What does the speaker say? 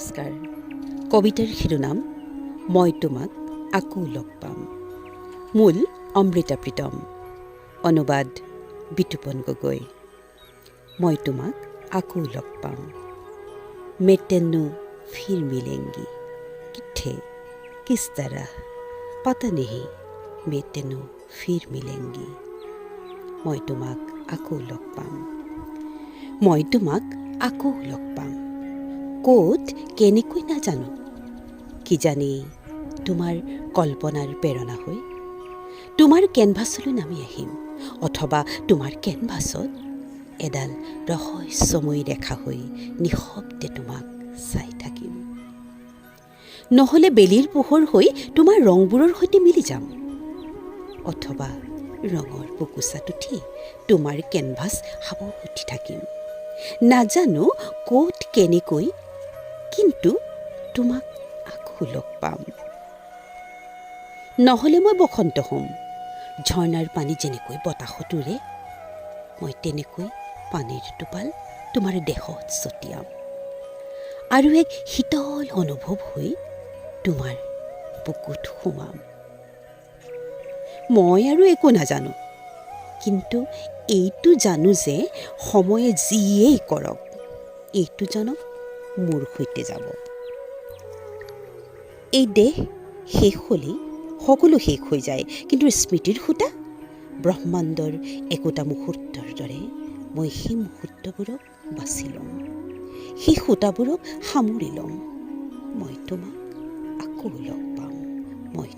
নমস্কাৰ। কবিতাৰ শিৰোনাম মই তোমাক আকৌ লগ পাম। মূল অমৃতা প্ৰীতম, অনুবাদ বিতুপন গগৈ। মই তোমাক আকৌ লগ পাম। मैं तेनू फिर मिलेंगी, किथे किस तरह पता नहीं, मैं तेनू फिर मिलेंगी। মই তোমাক আকৌ লগ পাম। মই তোমাক আকৌ লগ পাম। ক'ত কেনেকৈ নাজানো, কিজানি তোমাৰ কল্পনাৰ প্ৰেৰণা হৈ তোমাৰ কেনভাছলৈ নামি আহিম, অথবা তোমাৰ কেনভাছত এডাল ৰহস্যময়ী ৰেখা হৈ নিঃশব্দে তোমাক চাই থাকিম। নহ'লে বেলিৰ পোহৰ হৈ তোমাৰ ৰংবোৰৰ সৈতে মিলি যাম, অথবা ৰঙৰ বুকুচাত উঠি তোমাৰ কেনভাছ সাৱটি থাকিম। নাজানো ক'ত কেনেকৈ, কিন্তু তোমাক আকৌ লগ পাম। নহ'লে মই বসন্ত হ'ম, ঝৰ্ণাৰ পানী যেনেকৈ বতাহত উৰে, মই তেনেকৈ পানীৰ টোপাল তোমাৰ দেহত ছটিয়াম, আৰু এক শীতল অনুভৱ হৈ তোমাৰ বুকুত সোমাম। মই আৰু একো নাজানো, কিন্তু এইটো জানো যে সময়ে যিয়েই কৰক, এইটো জনম মোৰ সৈতে যাব। এই দেহ শেষ হ'লেই সকলো শেষ হৈ যায়, কিন্তু স্মৃতিৰ সূতা ব্ৰহ্মাণ্ডৰ একোটা মুহূৰ্তৰ দৰে মই সেই মুহূৰ্তবোৰক বাছি ল'ম, সেই সূতাবোৰক সামৰি ল'ম। মই তোমাক আকৌ লগ পাম। মই